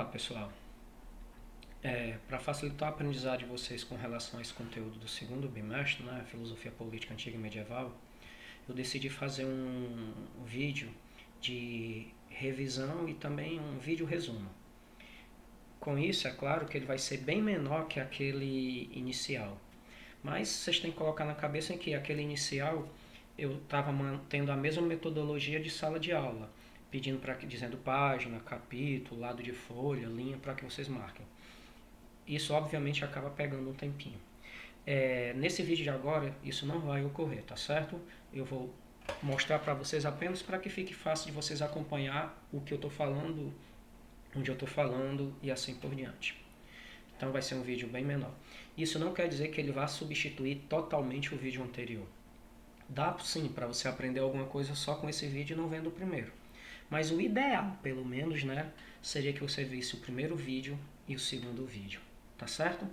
lá, pessoal. Para facilitar o aprendizado de vocês com relação a esse conteúdo do segundo bimestre, né, Filosofia Política Antiga e Medieval, eu decidi fazer um vídeo de revisão e também um vídeo resumo. Com isso, é claro que ele vai ser bem menor que aquele inicial, mas vocês têm que colocar na cabeça que aquele inicial eu estava mantendo a mesma metodologia de sala de aula, dizendo página, capítulo, lado de folha, linha para que vocês marquem. Isso obviamente acaba pegando um tempinho. Nesse vídeo de agora, isso não vai ocorrer, tá certo? Eu vou mostrar para vocês apenas para que fique fácil de vocês acompanhar o que eu estou falando, onde eu estou falando e assim por diante. Então vai ser um vídeo bem menor. Isso não quer dizer que ele vá substituir totalmente o vídeo anterior. Dá sim para você aprender alguma coisa só com esse vídeo e não vendo o primeiro. Mas o ideal, pelo menos, né, seria que você visse o primeiro vídeo e o segundo vídeo, tá certo?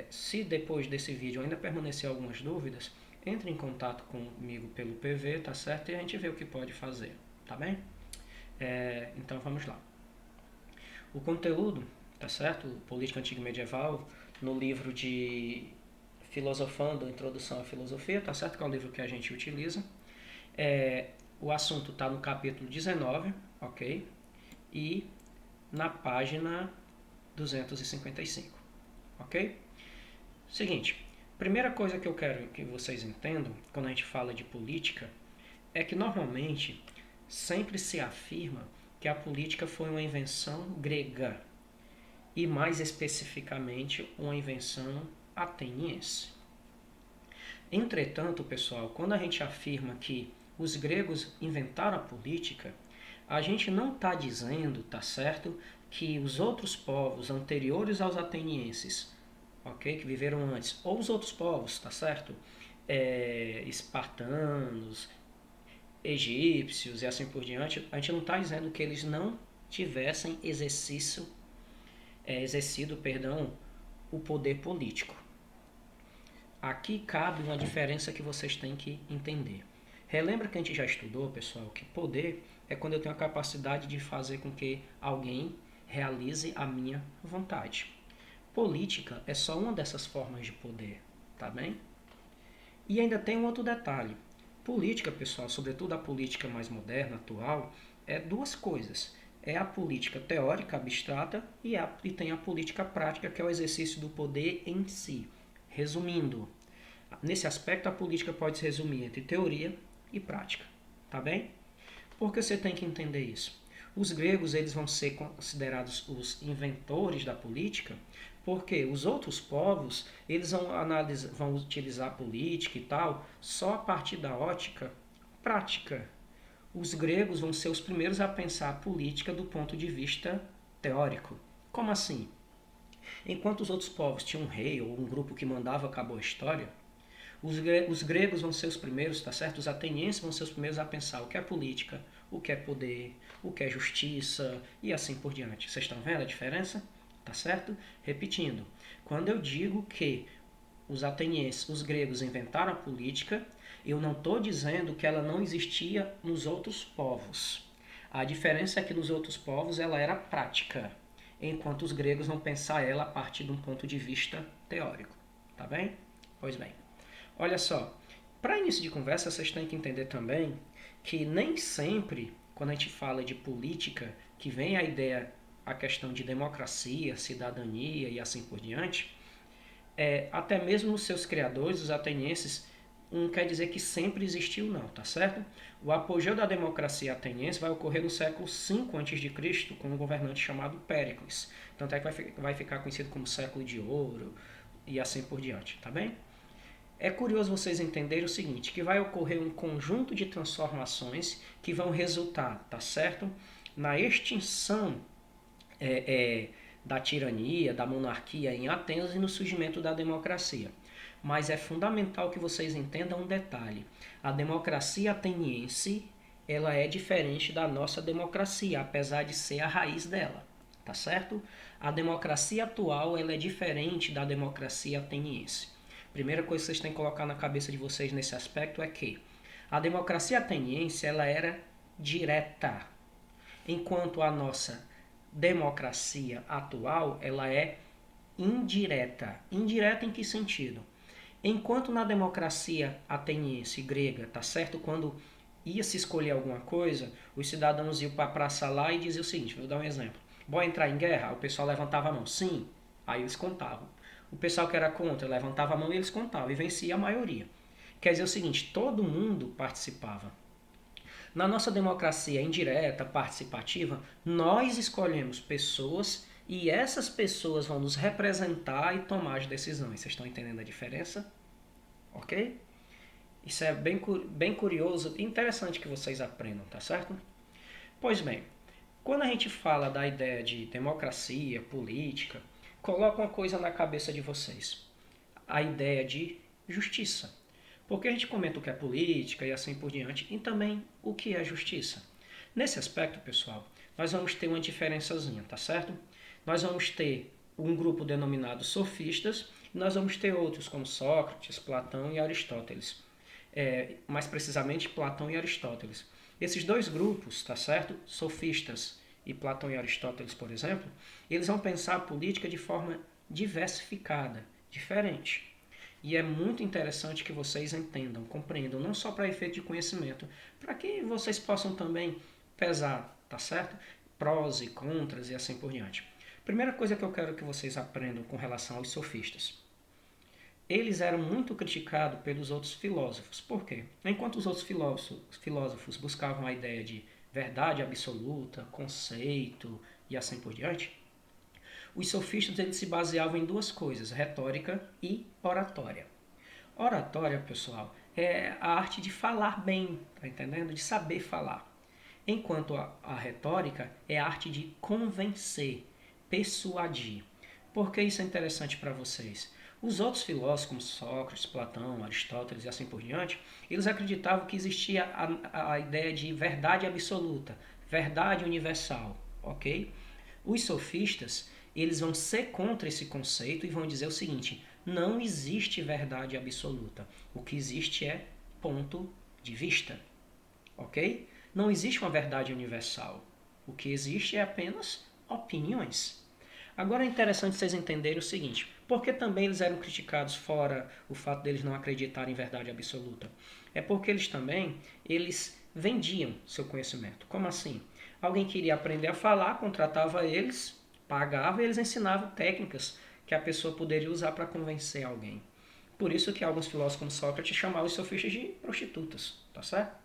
Se depois desse vídeo ainda permanecer algumas dúvidas, entre em contato comigo pelo PV, tá certo? E a gente vê o que pode fazer, tá bem? Então vamos lá. O conteúdo, tá certo? Política Antiga e Medieval, no livro de Filosofando, Introdução à Filosofia, tá certo? Que é o livro que a gente utiliza. O assunto está no capítulo 19, ok? E na página 255, ok? Seguinte, primeira coisa que eu quero que vocês entendam quando a gente fala de política é que normalmente sempre se afirma que a política foi uma invenção grega e mais especificamente uma invenção ateniense. Entretanto, pessoal, quando a gente afirma que os gregos inventaram a política, a gente não está dizendo, tá certo, que os outros povos anteriores aos atenienses, ok, que viveram antes, ou os outros povos, tá certo, espartanos, egípcios e assim por diante, a gente não está dizendo que eles não tivessem exercido, o poder político. Aqui cabe uma diferença que vocês têm que entender. Relembra que a gente já estudou, pessoal, que poder é quando eu tenho a capacidade de fazer com que alguém realize a minha vontade. Política é só uma dessas formas de poder, tá bem? E ainda tem um outro detalhe. Política, pessoal, sobretudo a política mais moderna, atual, é duas coisas. É a política teórica, abstrata, e tem a política prática, que é o exercício do poder em si. Resumindo, nesse aspecto a política pode se resumir entre teoria e prática, tá bem? Porque você tem que entender isso. Os gregos eles vão ser considerados os inventores da política, porque os outros povos eles vão utilizar a política e tal só a partir da ótica prática. Os gregos vão ser os primeiros a pensar a política do ponto de vista teórico. Como assim? Enquanto os outros povos tinham um rei ou um grupo que mandava, acabou a história, os gregos vão ser os primeiros, tá certo? Os atenienses vão ser os primeiros a pensar o que é política, o que é poder, o que é justiça e assim por diante. Vocês estão vendo a diferença? Tá certo? Repetindo, quando eu digo que os atenienses, os gregos inventaram a política, eu não estou dizendo que ela não existia nos outros povos. A diferença é que nos outros povos ela era prática, enquanto os gregos vão pensar ela a partir de um ponto de vista teórico. Tá bem? Pois bem. Olha só, para início de conversa, vocês têm que entender também que nem sempre, quando a gente fala de política, que vem a ideia, a questão de democracia, cidadania e assim por diante, até mesmo os seus criadores, os atenienses, não quer dizer que sempre existiu não, tá certo? O apogeu da democracia ateniense vai ocorrer no século V a.C., com um governante chamado Péricles. Tanto é que vai ficar conhecido como século de ouro e assim por diante, tá bem? É curioso vocês entenderem o seguinte, que vai ocorrer um conjunto de transformações que vão resultar, tá certo? Na extinção da tirania, da monarquia em Atenas e no surgimento da democracia. Mas é fundamental que vocês entendam um detalhe. A democracia ateniense, ela é diferente da nossa democracia, apesar de ser a raiz dela, tá certo? A democracia atual, ela é diferente da democracia ateniense. Primeira coisa que vocês têm que colocar na cabeça de vocês nesse aspecto é que a democracia ateniense ela era direta, enquanto a nossa democracia atual, ela é indireta. Indireta em que sentido? Enquanto na democracia ateniense grega, tá certo? Quando ia se escolher alguma coisa, os cidadãos iam para a praça lá e diziam o seguinte, vou dar um exemplo. Bora entrar em guerra? O pessoal levantava a mão. Sim. Aí eles contavam. O pessoal que era contra levantava a mão e eles contavam. E vencia a maioria. Quer dizer o seguinte, todo mundo participava. Na nossa democracia indireta, participativa, nós escolhemos pessoas e essas pessoas vão nos representar e tomar as decisões. Vocês estão entendendo a diferença? Ok? Isso é bem curioso e interessante que vocês aprendam, tá certo? Pois bem, quando a gente fala da ideia de democracia, política, coloca uma coisa na cabeça de vocês. A ideia de justiça. Porque a gente comenta o que é política e assim por diante, e também o que é justiça. Nesse aspecto, pessoal, nós vamos ter uma diferençazinha, tá certo? Nós vamos ter um grupo denominado sofistas, e nós vamos ter outros como Sócrates, Platão e Aristóteles. Mais precisamente Platão e Aristóteles. Esses dois grupos, tá certo? Sofistas e Platão e Aristóteles, por exemplo, eles vão pensar a política de forma diversificada, diferente. E é muito interessante que vocês entendam, compreendam, não só para efeito de conhecimento, para que vocês possam também pesar, tá certo? Prós e contras e assim por diante. Primeira coisa que eu quero que vocês aprendam com relação aos sofistas. Eles eram muito criticados pelos outros filósofos. Por quê? Enquanto os outros filósofos buscavam a ideia de verdade absoluta, conceito e assim por diante, os sofistas eles se baseavam em duas coisas, retórica e oratória. Oratória, pessoal, é a arte de falar bem, tá entendendo? De saber falar. Enquanto a retórica é a arte de convencer, persuadir. Por que isso é interessante para vocês? Os outros filósofos, como Sócrates, Platão, Aristóteles e assim por diante, eles acreditavam que existia a ideia de verdade absoluta, verdade universal, ok? Os sofistas, eles vão ser contra esse conceito e vão dizer o seguinte, não existe verdade absoluta, o que existe é ponto de vista, ok? Não existe uma verdade universal, o que existe é apenas opiniões. Agora é interessante vocês entenderem o seguinte, porque também eles eram criticados fora o fato deles não acreditarem em verdade absoluta? É porque eles vendiam seu conhecimento. Como assim? Alguém queria aprender a falar, contratava eles, pagava e eles ensinavam técnicas que a pessoa poderia usar para convencer alguém. Por isso que alguns filósofos como Sócrates chamavam os sofistas de prostitutas, tá certo?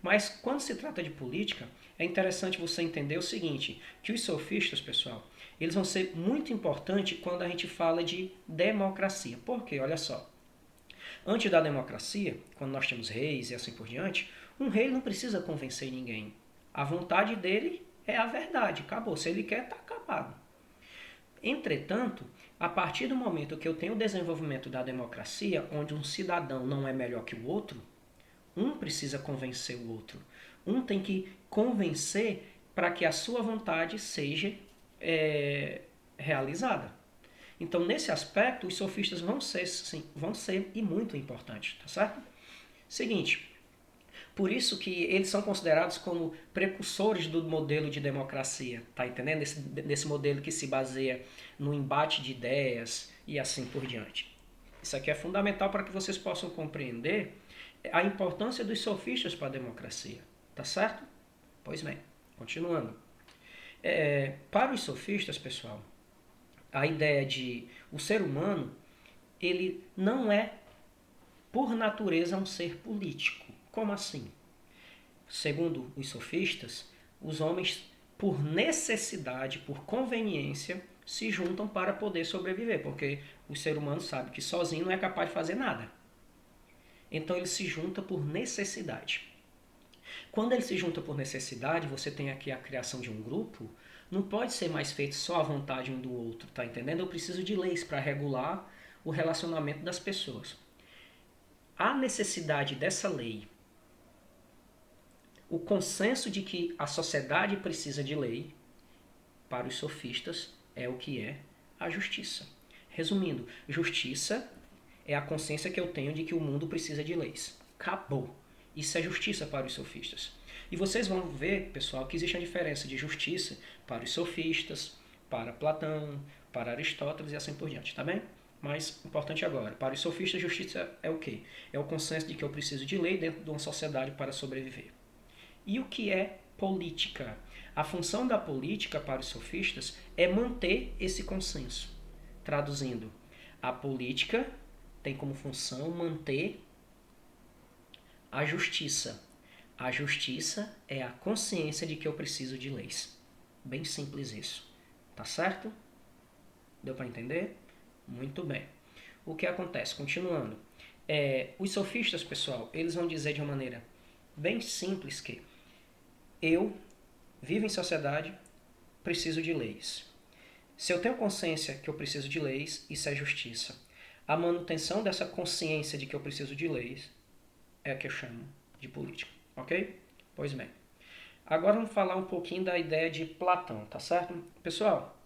Mas quando se trata de política, é interessante você entender o seguinte, que os sofistas, pessoal, eles vão ser muito importantes quando a gente fala de democracia. Por quê? Olha só. Antes da democracia, quando nós temos reis e assim por diante, um rei não precisa convencer ninguém. A vontade dele é a verdade. Acabou. Se ele quer, está acabado. Entretanto, a partir do momento que eu tenho o desenvolvimento da democracia, onde um cidadão não é melhor que o outro, um precisa convencer o outro. Um tem que convencer para que a sua vontade seja realizada. Então, nesse aspecto, os sofistas vão ser, sim, vão ser e muito importantes, tá certo? Seguinte, por isso que eles são considerados como precursores do modelo de democracia, tá entendendo? Desse modelo que se baseia no embate de ideias e assim por diante. Isso aqui é fundamental para que vocês possam compreender a importância dos sofistas para a democracia, tá certo? Pois bem, continuando. Para os sofistas, pessoal, a ideia de o ser humano, ele não é, por natureza, um ser político. Como assim? Segundo os sofistas, os homens, por necessidade, por conveniência, se juntam para poder sobreviver, porque o ser humano sabe que sozinho não é capaz de fazer nada. Então ele se junta por necessidade. Quando ele se junta por necessidade, você tem aqui a criação de um grupo, não pode ser mais feito só à vontade um do outro, tá entendendo? Eu preciso de leis para regular o relacionamento das pessoas. A necessidade dessa lei, o consenso de que a sociedade precisa de lei, para os sofistas, é o que é a justiça. Resumindo, justiça é a consciência que eu tenho de que o mundo precisa de leis. Acabou. Isso é justiça para os sofistas. E vocês vão ver, pessoal, que existe uma diferença de justiça para os sofistas, para Platão, para Aristóteles e assim por diante, tá bem? Mas importante agora, para os sofistas, justiça é o quê? É o consenso de que eu preciso de lei dentro de uma sociedade para sobreviver. E o que é política? A função da política para os sofistas é manter esse consenso. Traduzindo, a política tem como função manter a justiça. A justiça é a consciência de que eu preciso de leis. Bem simples isso. Tá certo? Deu para entender? Muito bem. O que acontece? Continuando. Os sofistas, pessoal, eles vão dizer de uma maneira bem simples que eu vivo em sociedade, preciso de leis. Se eu tenho consciência que eu preciso de leis, isso é justiça. A manutenção dessa consciência de que eu preciso de leis é a que eu chamo de política, ok? Pois bem. Agora vamos falar um pouquinho da ideia de Platão, tá certo? Pessoal,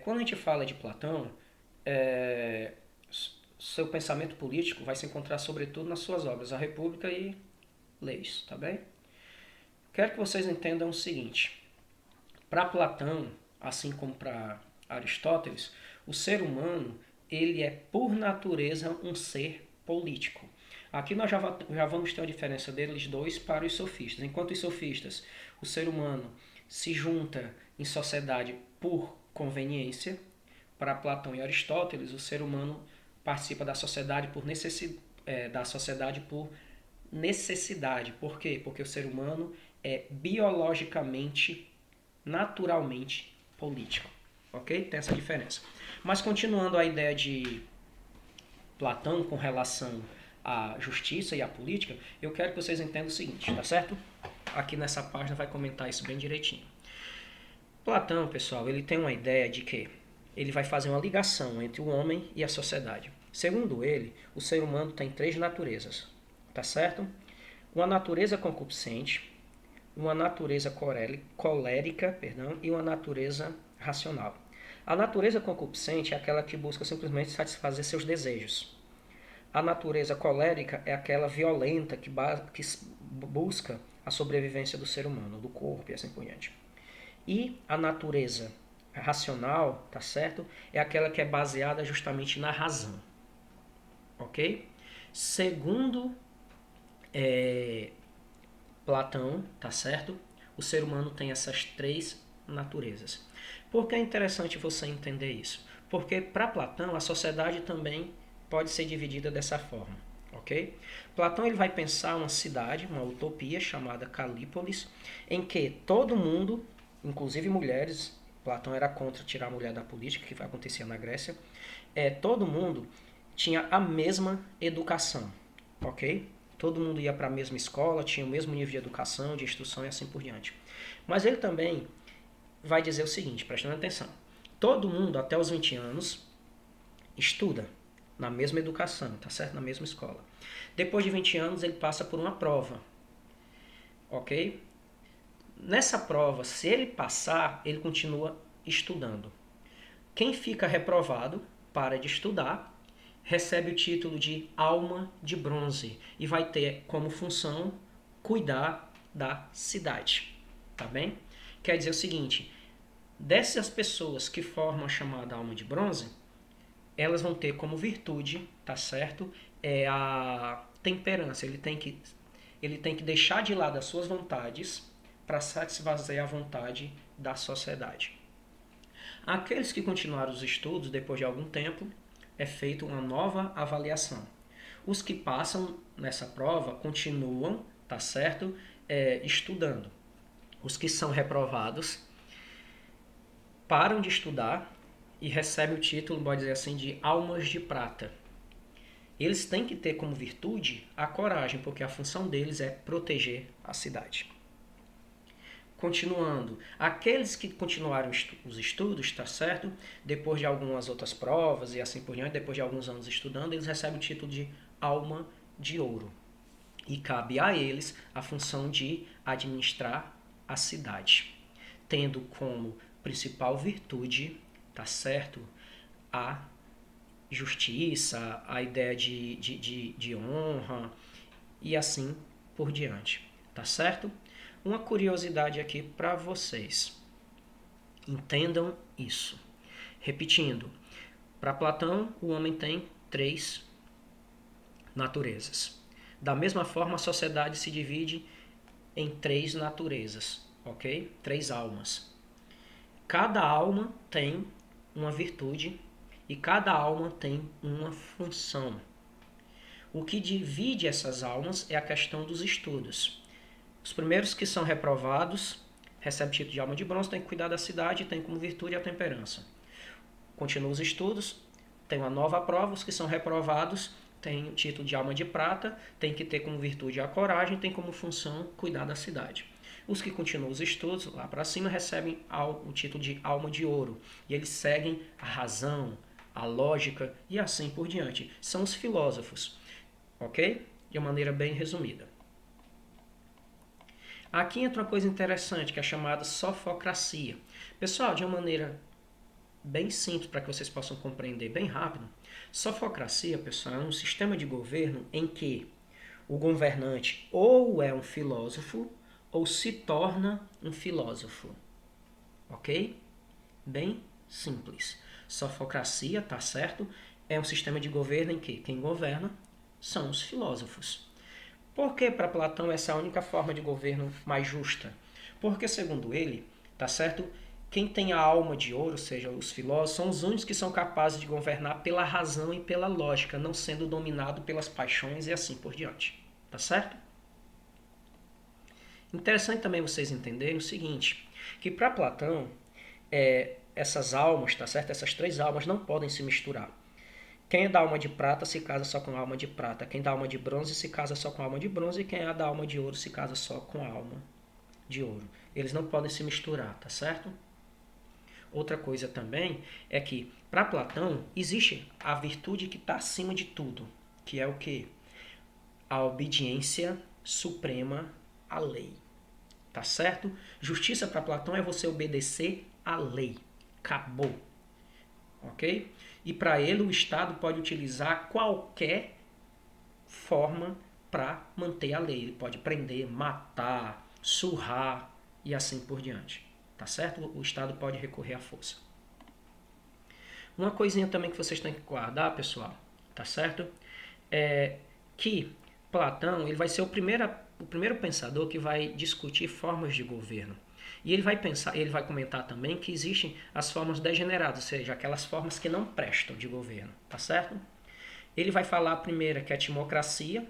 quando a gente fala de Platão, seu pensamento político vai se encontrar sobretudo nas suas obras, A República e Leis, tá bem? Quero que vocês entendam o seguinte. Para Platão, assim como para Aristóteles, o ser humano ele é por natureza um ser político. Aqui nós já vamos ter uma diferença deles dois para os sofistas. Enquanto os sofistas, o ser humano se junta em sociedade por conveniência, para Platão e Aristóteles, o ser humano participa da sociedade por necessidade. Por quê? Porque o ser humano é biologicamente, naturalmente político. Ok? Tem essa diferença. Mas continuando a ideia de Platão com relação à justiça e à política, eu quero que vocês entendam o seguinte, tá certo? Aqui nessa página vai comentar isso bem direitinho. Platão, pessoal, ele tem uma ideia de que ele vai fazer uma ligação entre o homem e a sociedade. Segundo ele, o ser humano tem três naturezas, tá certo? Uma natureza concupiscente, uma natureza colérica, e uma natureza racional. A natureza concupiscente é aquela que busca simplesmente satisfazer seus desejos. A natureza colérica é aquela violenta que busca a sobrevivência do ser humano, do corpo e assim por diante. E a natureza racional, tá certo? É aquela que é baseada justamente na razão. Ok? Segundo Platão, tá certo? O ser humano tem essas três naturezas. Por que é interessante você entender isso? Porque para Platão a sociedade também pode ser dividida dessa forma, ok? Platão ele vai pensar uma cidade, uma utopia chamada Calípolis, em que todo mundo, inclusive mulheres, Platão era contra tirar a mulher da política, que acontecia na Grécia, todo mundo tinha a mesma educação, ok? Todo mundo ia para a mesma escola, tinha o mesmo nível de educação, de instrução e assim por diante. Mas ele também vai dizer o seguinte, prestando atenção. Todo mundo até os 20 anos estuda na mesma educação, tá certo? Na mesma escola. Depois de 20 anos ele passa por uma prova, ok? Nessa prova, se ele passar, ele continua estudando. Quem fica reprovado para de estudar recebe o título de alma de bronze e vai ter como função cuidar da cidade, tá bem? Quer dizer o seguinte, dessas pessoas que formam a chamada alma de bronze, elas vão ter como virtude, tá certo? A temperança. Ele tem que deixar de lado as suas vontades para satisfazer a vontade da sociedade. Aqueles que continuaram os estudos depois de algum tempo, é feita uma nova avaliação. Os que passam nessa prova continuam, tá certo? Estudando. Os que são reprovados param de estudar e recebem o título, pode dizer assim, de almas de prata. Eles têm que ter como virtude a coragem, porque a função deles é proteger a cidade. Continuando, aqueles que continuaram os estudos, tá certo? Depois de algumas outras provas e assim por diante, depois de alguns anos estudando, eles recebem o título de alma de ouro. E cabe a eles a função de administrar a cidade, tendo como principal virtude, tá certo? A justiça, a ideia de honra e assim por diante, tá certo? Uma curiosidade aqui para vocês. Entendam isso. Repetindo, para Platão, o homem tem 3 naturezas. Da mesma forma, a sociedade se divide em 3 naturezas, ok? 3 almas. Cada alma tem uma virtude e cada alma tem uma função. O que divide essas almas é a questão dos estudos. Os primeiros que são reprovados recebem título de alma de bronze, tem que cuidar da cidade, tem como virtude a temperança. Continua os estudos, tem uma nova prova, os que são reprovados têm o título de alma de prata, tem que ter como virtude a coragem, tem como função cuidar da cidade. Os que continuam os estudos, lá para cima, recebem o título de alma de ouro. E eles seguem a razão, a lógica e assim por diante. São os filósofos, ok? De uma maneira bem resumida. Aqui entra uma coisa interessante, que é chamada sofocracia. Pessoal, de uma maneira bem simples, para que vocês possam compreender bem rápido, sofocracia, pessoal, é um sistema de governo em que o governante ou é um filósofo ou se torna um filósofo. Ok? Bem simples. Sofocracia, tá certo? É um sistema de governo em que quem governa são os filósofos. Por que para Platão essa é a única forma de governo mais justa? Porque, segundo ele, tá certo? Quem tem a alma de ouro, ou seja, os filósofos, são os únicos que são capazes de governar pela razão e pela lógica, não sendo dominado pelas paixões e assim por diante. Tá certo? Interessante também vocês entenderem o seguinte, que para Platão, essas almas, tá certo? Essas 3 almas não podem se misturar. Quem é da alma de prata se casa só com a alma de prata. Quem é da alma de bronze se casa só com a alma de bronze. E quem é da alma de ouro se casa só com a alma de ouro. Eles não podem se misturar, tá certo? Outra coisa também é que, para Platão, existe a virtude que está acima de tudo, que é o quê? A obediência suprema à lei. Tá certo? Justiça para Platão é você obedecer à lei. Acabou. Ok? E para ele o Estado pode utilizar qualquer forma para manter a lei. Ele pode prender, matar, surrar e assim por diante. Tá certo? O Estado pode recorrer à força. Uma coisinha também que vocês têm que guardar, pessoal, tá certo? É que Platão ele vai ser o primeiro pensador que vai discutir formas de governo. E ele vai comentar também que existem as formas degeneradas, ou seja, aquelas formas que não prestam de governo, tá certo? Ele vai falar a primeira, que é a timocracia,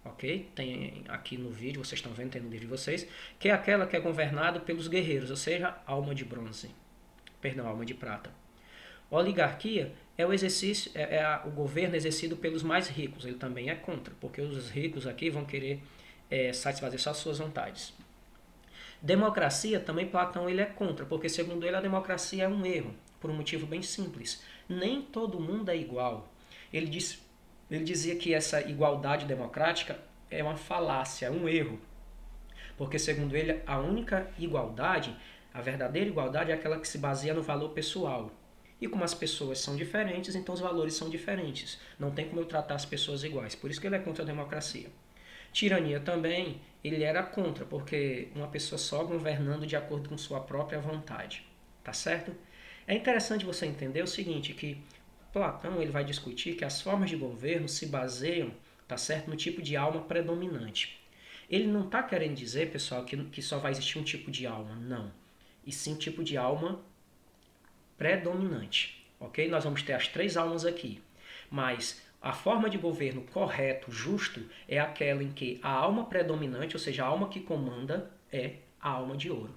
ok? Tem aqui no vídeo, vocês estão vendo, tem no livro de vocês, que é aquela que é governada pelos guerreiros, ou seja, alma de bronze, perdão, alma de prata. Oligarquia é o exercício, o governo exercido pelos mais ricos. Ele também é contra, porque os ricos aqui vão querer satisfazer só as suas vontades. Democracia, também Platão ele é contra, porque segundo ele a democracia é um erro, por um motivo bem simples. Nem todo mundo é igual. Ele dizia que essa igualdade democrática é uma falácia, um erro. Porque segundo ele a única igualdade, a verdadeira igualdade é aquela que se baseia no valor pessoal. E como as pessoas são diferentes, então os valores são diferentes. Não tem como eu tratar as pessoas iguais. Por isso que ele é contra a democracia. Tirania também, ele era contra, porque uma pessoa só governando de acordo com sua própria vontade. Tá certo? É interessante você entender o seguinte, que Platão ele vai discutir que as formas de governo se baseiam, tá certo, no tipo de alma predominante. Ele não está querendo dizer, pessoal, que só vai existir um tipo de alma. Não. E sim um tipo de alma predominante, ok? Nós vamos ter as 3 almas aqui, mas a forma de governo correto, justo, é aquela em que a alma predominante, ou seja, a alma que comanda, é a alma de ouro.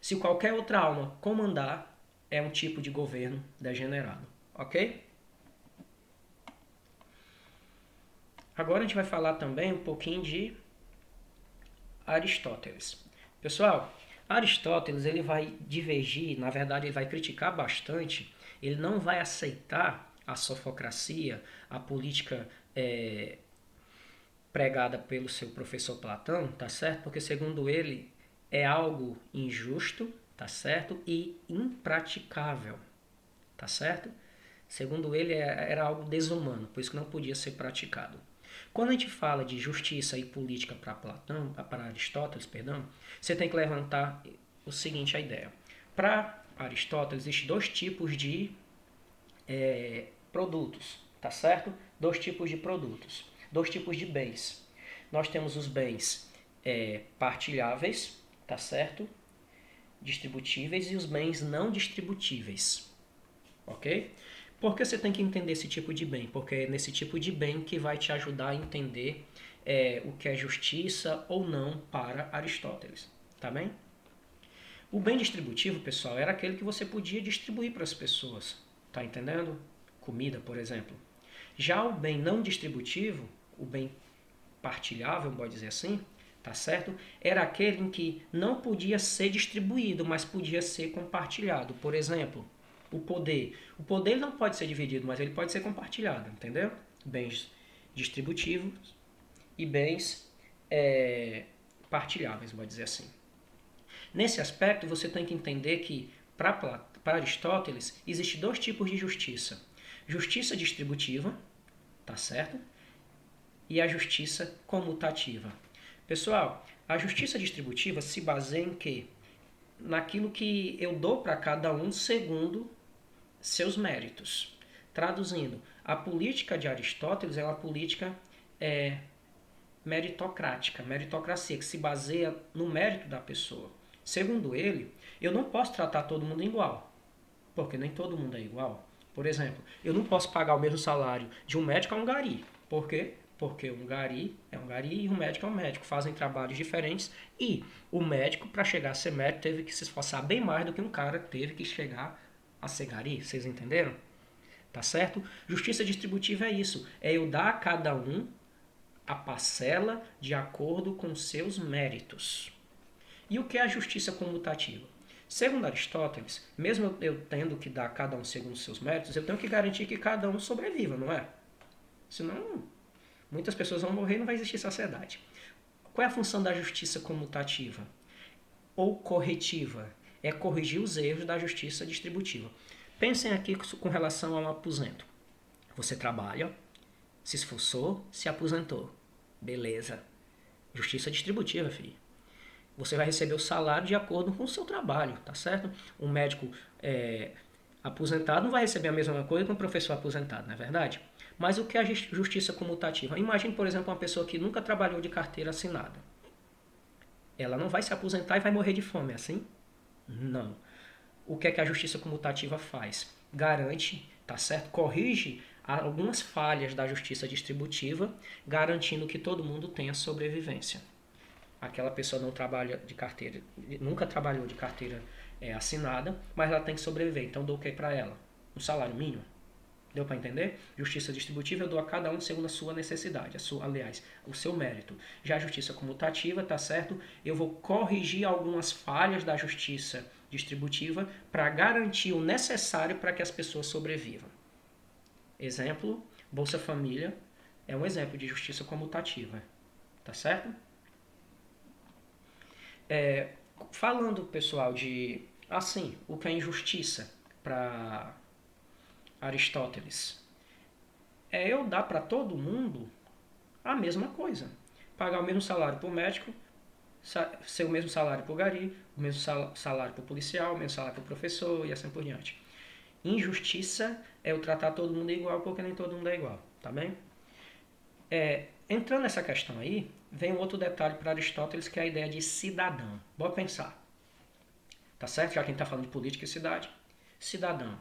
Se qualquer outra alma comandar, é um tipo de governo degenerado, ok? Agora a gente vai falar também um pouquinho de Aristóteles. Pessoal, Aristóteles ele vai divergir, na verdade ele vai criticar bastante, ele não vai aceitar a sofocracia, a política pregada pelo seu professor Platão, tá certo? Porque segundo ele é algo injusto, tá certo? E impraticável, tá certo? Segundo ele era algo desumano, por isso que não podia ser praticado. Quando a gente fala de justiça e política para Platão, para Aristóteles, perdão, você tem que levantar o seguinte, a ideia. Para Aristóteles, existem dois tipos de produtos, tá certo? Dois tipos de produtos, dois tipos de bens. Nós temos os bens partilháveis, tá certo? Distributíveis e os bens não distributíveis, ok? Por que você tem que entender esse tipo de bem? Porque é nesse tipo de bem que vai te ajudar a entender o que é justiça ou não para Aristóteles, tá bem? O bem distributivo, pessoal, era aquele que você podia distribuir para as pessoas, tá entendendo? Comida, por exemplo. Já o bem não distributivo, o bem partilhável, pode dizer assim, tá certo? Era aquele em que não podia ser distribuído, mas podia ser compartilhado. Por exemplo, o poder. O poder não pode ser dividido, mas ele pode ser compartilhado, entendeu? Bens distributivos e bens partilháveis, pode dizer assim. Nesse aspecto, você tem que entender que, para Aristóteles, existem dois tipos de justiça. Justiça distributiva, tá certo? E a justiça comutativa. Pessoal, a justiça distributiva se baseia em quê? Naquilo que eu dou para cada um segundo seus méritos. Traduzindo, a política de Aristóteles é uma política meritocrática, meritocracia, que se baseia no mérito da pessoa. Segundo ele, eu não posso tratar todo mundo igual, porque nem todo mundo é igual. Por exemplo, eu não posso pagar o mesmo salário de um médico a um gari. Por quê? Porque um gari é um gari e um médico é um médico. Fazem trabalhos diferentes e o médico, para chegar a ser médico, teve que se esforçar bem mais do que um cara que teve que chegar a ser gari. Vocês entenderam? Tá certo? Justiça distributiva é isso. É eu dar a cada um a parcela de acordo com seus méritos. E o que é a justiça comutativa? Segundo Aristóteles, mesmo eu tendo que dar a cada um segundo os seus méritos, eu tenho que garantir que cada um sobreviva, não é? Senão, muitas pessoas vão morrer e não vai existir sociedade. Qual é a função da justiça comutativa? Ou corretiva? É corrigir os erros da justiça distributiva. Pensem aqui com relação a um aposento. Você trabalha, se esforçou, se aposentou. Beleza. Justiça distributiva, filho. Você vai receber o salário de acordo com o seu trabalho, tá certo? Um médico aposentado não vai receber a mesma coisa que um professor aposentado, não é verdade? Mas o que é a justiça comutativa? Imagine, por exemplo, uma pessoa que nunca trabalhou de carteira assinada. Ela não vai se aposentar e vai morrer de fome, é assim? Não. O que é que a justiça comutativa faz? Garante, tá certo? Corrige algumas falhas da justiça distributiva, garantindo que todo mundo tenha sobrevivência. Aquela pessoa não trabalha de carteira, nunca trabalhou de carteira assinada, mas ela tem que sobreviver. Então dou o que para ela? Um salário mínimo? Deu para entender? Justiça distributiva eu dou a cada um segundo a sua necessidade, aliás, o seu mérito. Já a justiça comutativa, tá certo? Eu vou corrigir algumas falhas da justiça distributiva para garantir o necessário para que as pessoas sobrevivam. Exemplo, Bolsa Família é um exemplo de justiça comutativa, tá certo? Falando, pessoal, de assim, o que é injustiça para Aristóteles? É eu dar para todo mundo a mesma coisa. Pagar o mesmo salário para o médico, ser o mesmo salário para o gari, o mesmo salário para o policial, o mesmo salário para o professor e assim por diante. Injustiça é eu tratar todo mundo igual porque nem todo mundo é igual, tá bem? Entrando nessa questão aí, vem um outro detalhe para Aristóteles que é a ideia de cidadão. Bora pensar. Tá certo? Já que a gente está falando de política e cidade. Cidadão.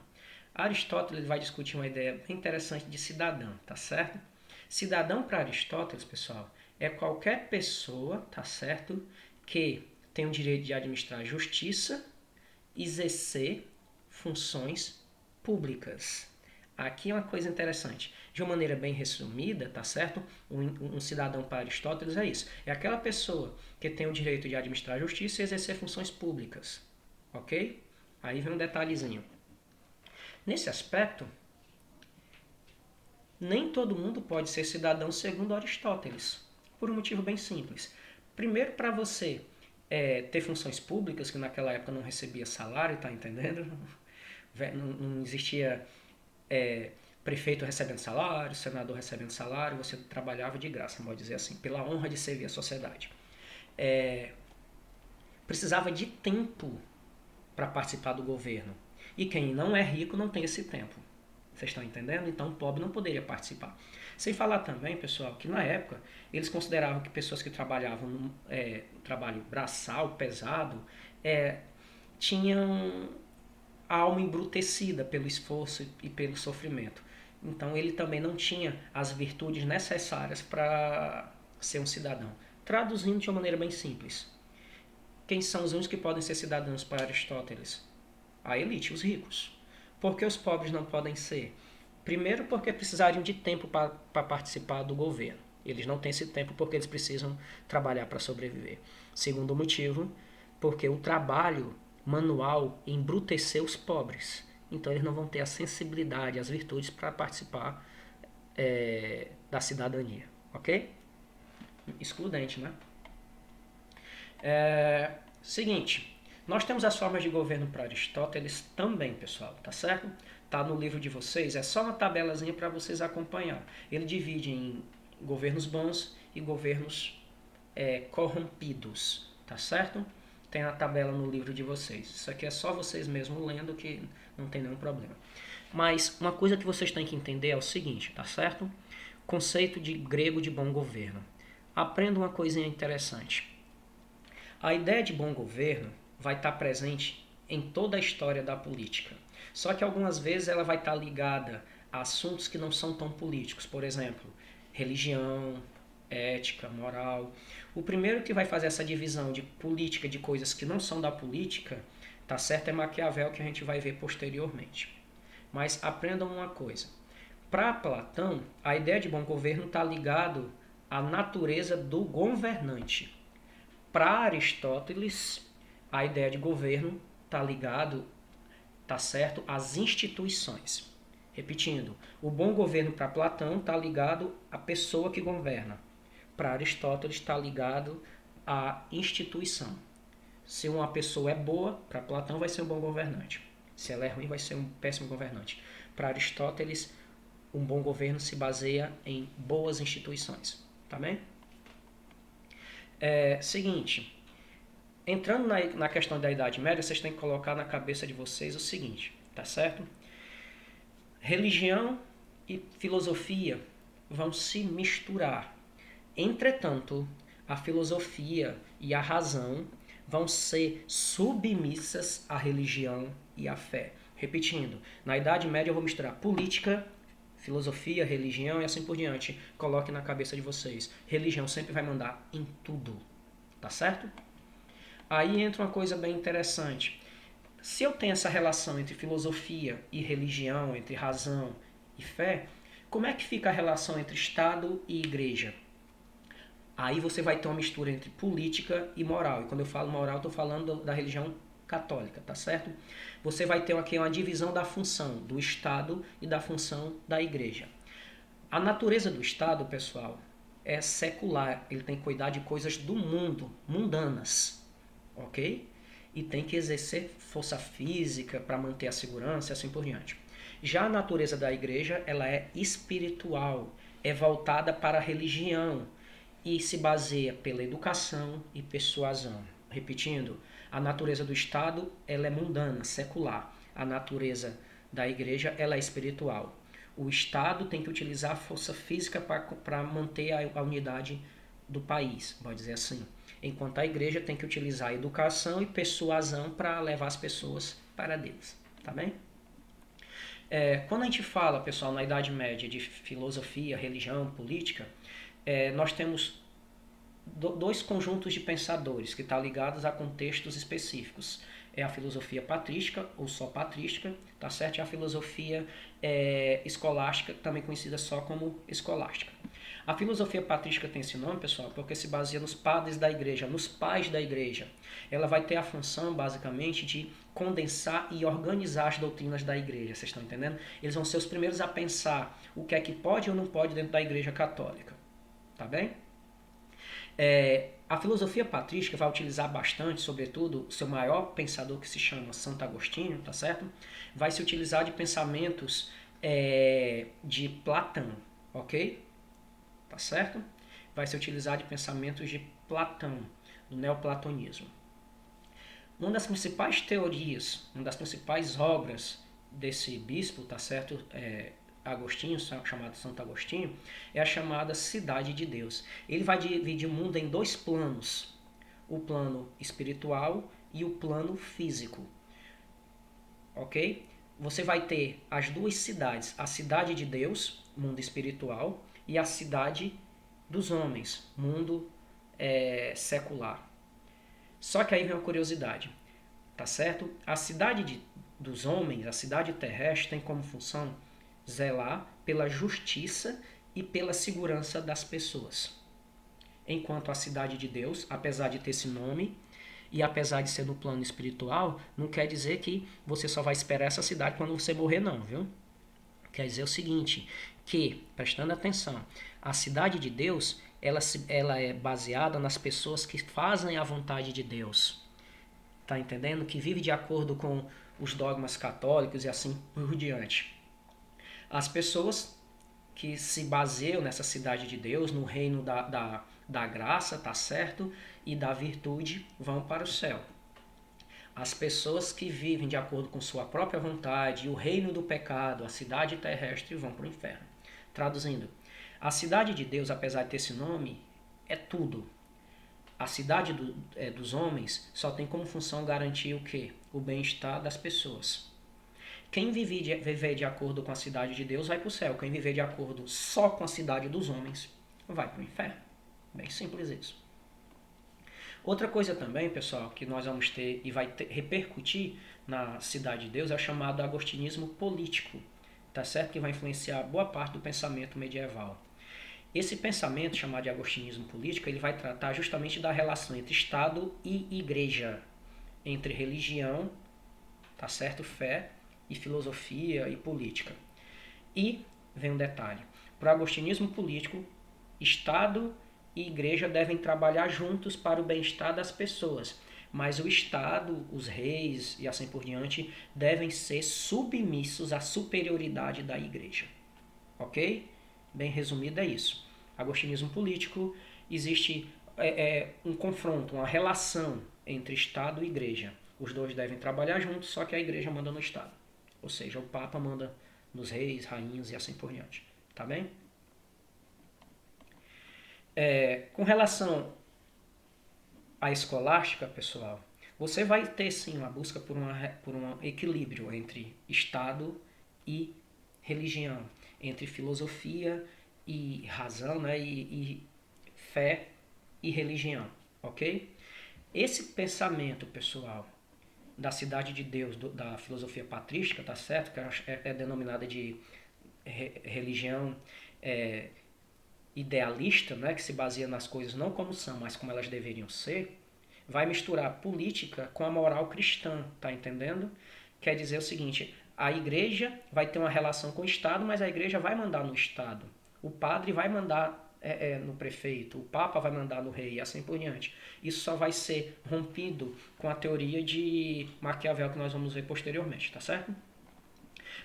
Aristóteles vai discutir uma ideia bem interessante de cidadão, tá certo? Cidadão para Aristóteles, pessoal, é qualquer pessoa, tá certo, que tem o direito de administrar justiça, exercer funções públicas. Aqui é uma coisa interessante. De uma maneira bem resumida, tá certo? Um cidadão para Aristóteles é isso. É aquela pessoa que tem o direito de administrar justiça e exercer funções públicas. Ok? Aí vem um detalhezinho. Nesse aspecto, nem todo mundo pode ser cidadão segundo Aristóteles. Por um motivo bem simples. Primeiro, para você ter funções públicas, que naquela época não recebia salário, tá entendendo? Não existia prefeito recebendo salário, senador recebendo salário, você trabalhava de graça, pode dizer assim, pela honra de servir a sociedade. Precisava de tempo para participar do governo. E quem não é rico não tem esse tempo. Vocês estão entendendo? Então o pobre não poderia participar. Sem falar também, pessoal, que na época eles consideravam que pessoas que trabalhavam no trabalho braçal, pesado, tinham a alma embrutecida pelo esforço e pelo sofrimento. Então ele também não tinha as virtudes necessárias para ser um cidadão. Traduzindo de uma maneira bem simples, quem são os únicos que podem ser cidadãos para Aristóteles? A elite, os ricos. Por que os pobres não podem ser? Primeiro, porque precisariam de tempo para participar do governo. Eles não têm esse tempo porque eles precisam trabalhar para sobreviver. Segundo motivo, porque o trabalho manual embruteceu os pobres. Então eles não vão ter a sensibilidade, as virtudes para participar da cidadania. Ok? Excludente, né? Seguinte, nós temos as formas de governo para Aristóteles também, pessoal, tá certo? Tá no livro de vocês, é só uma tabelazinha para vocês acompanhar. Ele divide em governos bons e governos corrompidos, tá certo? Tem a tabela no livro de vocês. Isso aqui é só vocês mesmos lendo que não tem nenhum problema. Mas uma coisa que vocês têm que entender é o seguinte, tá certo? Conceito de grego de bom governo. Aprenda uma coisinha interessante. A ideia de bom governo vai estar presente em toda a história da política. Só que algumas vezes ela vai estar ligada a assuntos que não são tão políticos. Por exemplo, religião, ética, moral. O primeiro que vai fazer essa divisão de política de coisas que não são da política, tá certo? É Maquiavel, que a gente vai ver posteriormente. Mas aprendam uma coisa. Para Platão, a ideia de bom governo está ligado à natureza do governante. Para Aristóteles, a ideia de governo está ligado, tá certo, às instituições. Repetindo, o bom governo para Platão está ligado à pessoa que governa. Para Aristóteles está ligado à instituição. Se uma pessoa é boa, para Platão vai ser um bom governante. Se ela é ruim, vai ser um péssimo governante. Para Aristóteles, um bom governo se baseia em boas instituições. Tá bem? Seguinte, entrando na questão da Idade Média, vocês têm que colocar na cabeça de vocês o seguinte, tá certo? Religião e filosofia vão se misturar. Entretanto, a filosofia e a razão vão ser submissas à religião e à fé. Repetindo, na Idade Média eu vou misturar política, filosofia, religião e assim por diante. Coloque na cabeça de vocês. Religião sempre vai mandar em tudo. Tá certo? Aí entra uma coisa bem interessante. Se eu tenho essa relação entre filosofia e religião, entre razão e fé, como é que fica a relação entre Estado e igreja? Aí você vai ter uma mistura entre política e moral. E quando eu falo moral, estou falando da religião católica, tá certo? Você vai ter aqui uma divisão da função do Estado e da função da igreja. A natureza do Estado, pessoal, é secular. Ele tem que cuidar de coisas do mundo, mundanas, ok? E tem que exercer força física para manter a segurança e assim por diante. Já a natureza da igreja, ela é espiritual, é voltada para a religião e se baseia pela educação e persuasão. Repetindo, a natureza do Estado, ela é mundana, secular. A natureza da igreja, ela é espiritual. O Estado tem que utilizar a força física para manter a unidade do país, pode dizer assim. Enquanto a igreja tem que utilizar a educação e persuasão para levar as pessoas para Deus. Tá bem? Quando a gente fala, pessoal, na Idade Média de filosofia, religião, política, nós temos dois conjuntos de pensadores que estão ligados a contextos específicos. É a filosofia patrística, ou só patrística, tá certo? E a filosofia escolástica, também conhecida só como escolástica. A filosofia patrística tem esse nome, pessoal, porque se baseia nos padres da igreja, nos pais da igreja. Ela vai ter a função, basicamente, de condensar e organizar as doutrinas da igreja, vocês estão entendendo? Eles vão ser os primeiros a pensar o que é que pode ou não pode dentro da igreja católica, tá bem? A filosofia patrística vai utilizar bastante, sobretudo, o seu maior pensador que se chama Santo Agostinho, tá certo? Vai se utilizar de pensamentos de Platão, ok? Tá certo? Vai ser utilizado de pensamentos de Platão, do neoplatonismo. Uma das principais teorias, uma das principais obras desse bispo, tá certo? Agostinho, chamado Santo Agostinho, é a chamada Cidade de Deus. Ele vai dividir o mundo em dois planos, o plano espiritual e o plano físico, ok? Você vai ter as duas cidades, a cidade de Deus, mundo espiritual, e a cidade dos homens, mundo secular. Só que aí vem uma curiosidade, tá certo? A cidade dos homens, a cidade terrestre, tem como função zelar pela justiça e pela segurança das pessoas. Enquanto a cidade de Deus, apesar de ter esse nome, e apesar de ser no plano espiritual, não quer dizer que você só vai esperar essa cidade quando você morrer, não, viu? Quer dizer o seguinte, que, prestando atenção, a cidade de Deus, ela é baseada nas pessoas que fazem a vontade de Deus. Tá entendendo? Que vive de acordo com os dogmas católicos e assim por diante. As pessoas que se baseiam nessa cidade de Deus, no reino da graça, tá certo? E da virtude, vão para o céu. As pessoas que vivem de acordo com sua própria vontade e o reino do pecado, a cidade terrestre, vão para o inferno. Traduzindo, a cidade de Deus, apesar de ter esse nome, é tudo. A cidade dos homens só tem como função garantir o quê? O bem-estar das pessoas. Quem viver de acordo com a cidade de Deus vai para o céu. Quem viver de acordo só com a cidade dos homens vai para o inferno. Bem simples isso. Outra coisa também, pessoal, que nós vamos ter e vai repercutir na cidade de Deus é o chamado agostinismo político, tá certo? Que vai influenciar boa parte do pensamento medieval. Esse pensamento, chamado de agostinismo político, ele vai tratar justamente da relação entre Estado e Igreja, entre religião, tá certo? Fé e filosofia e política. E vem um detalhe: para o agostinismo político, Estado e Igreja devem trabalhar juntos para o bem-estar das pessoas, mas o Estado, os reis e assim por diante devem ser submissos à superioridade da Igreja. Ok? Bem resumido é isso. Agostinismo político, existe um confronto, uma relação entre Estado e Igreja. Os dois devem trabalhar juntos, só que a Igreja manda no Estado. Ou seja, o Papa manda nos reis, rainhas e assim por diante. Tá bem? Com relação à escolástica, pessoal, você vai ter sim uma busca por um equilíbrio entre Estado e religião, entre filosofia e razão, né, e fé e religião, ok? Esse pensamento, pessoal, da cidade de Deus, da filosofia patrística, tá certo? Que é denominada de religião idealista, né, que se baseia nas coisas não como são, mas como elas deveriam ser, vai misturar política com a moral cristã, tá entendendo? Quer dizer o seguinte, a igreja vai ter uma relação com o Estado, mas a igreja vai mandar no Estado. O padre vai mandar no prefeito, o papa vai mandar no rei e assim por diante. Isso só vai ser rompido com a teoria de Maquiavel que nós vamos ver posteriormente, tá certo?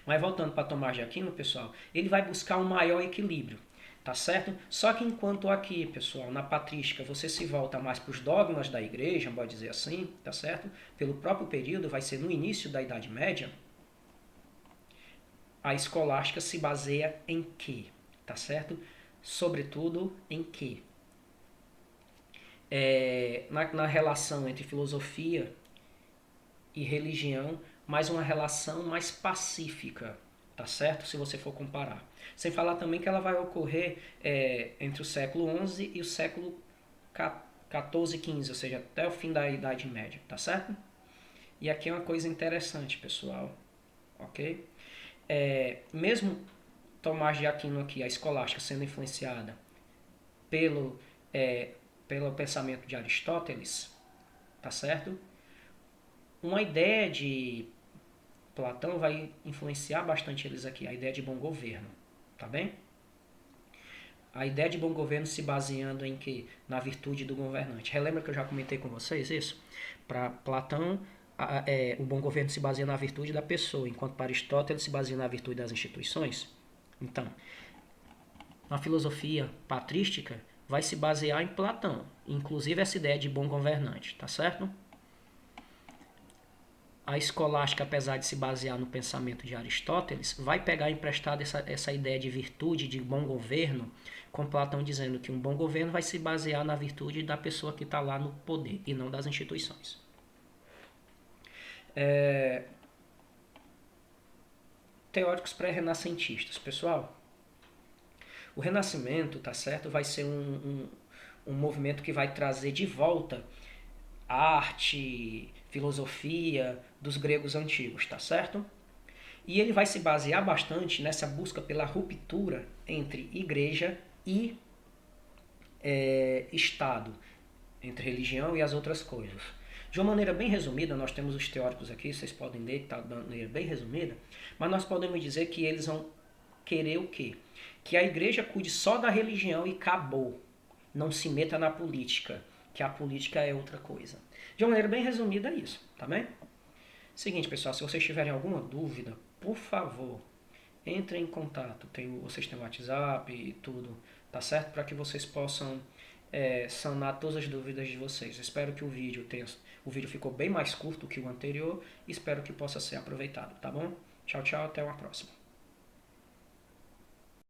Mas voltando para Tomás de Aquino, pessoal, ele vai buscar um maior equilíbrio, tá certo? Só que enquanto aqui, pessoal, na patrística, você se volta mais para os dogmas da igreja, pode dizer assim, tá certo? Pelo próprio período, vai ser no início da Idade Média, a escolástica se baseia em quê? Tá certo? Sobretudo em quê? Na relação entre filosofia e religião, mas uma relação mais pacífica, tá certo? Se você for comparar. Sem falar também que ela vai ocorrer entre o século XI e o século XIV e XV, ou seja, até o fim da Idade Média, tá certo? E aqui é uma coisa interessante, pessoal, ok? Mesmo Tomás de Aquino aqui, a escolástica, sendo influenciada pelo pensamento de Aristóteles, tá certo? Uma ideia de Platão vai influenciar bastante eles aqui, a ideia de bom governo, tá bem? A ideia de bom governo se baseando em que? Na virtude do governante. Relembra que eu já comentei com vocês isso? Para Platão, o bom governo se baseia na virtude da pessoa, enquanto para Aristóteles se baseia na virtude das instituições. Então, na filosofia patrística vai se basear em Platão, inclusive essa ideia de bom governante, tá certo? A escolástica, apesar de se basear no pensamento de Aristóteles, vai pegar emprestado essa ideia de virtude, de bom governo, com Platão dizendo que um bom governo vai se basear na virtude da pessoa que está lá no poder e não das instituições. Teóricos pré-renascentistas. Pessoal, o Renascimento, tá certo, vai ser um movimento que vai trazer de volta arte, filosofia dos gregos antigos, tá certo? E ele vai se basear bastante nessa busca pela ruptura entre igreja e Estado, entre religião e as outras coisas. De uma maneira bem resumida, nós temos os teóricos aqui, vocês podem ler, tá de uma maneira bem resumida, mas nós podemos dizer que eles vão querer o quê? Que a igreja cuide só da religião e acabou. Não se meta na política, que a política é outra coisa. De uma maneira bem resumida é isso, tá bem? Seguinte, pessoal, se vocês tiverem alguma dúvida, por favor, entrem em contato. Vocês têm o WhatsApp e tudo, tá certo? Para que vocês possam sanar todas as dúvidas de vocês. Espero que o vídeo ficou bem mais curto que o anterior e espero que possa ser aproveitado, tá bom? Tchau, tchau, até uma próxima.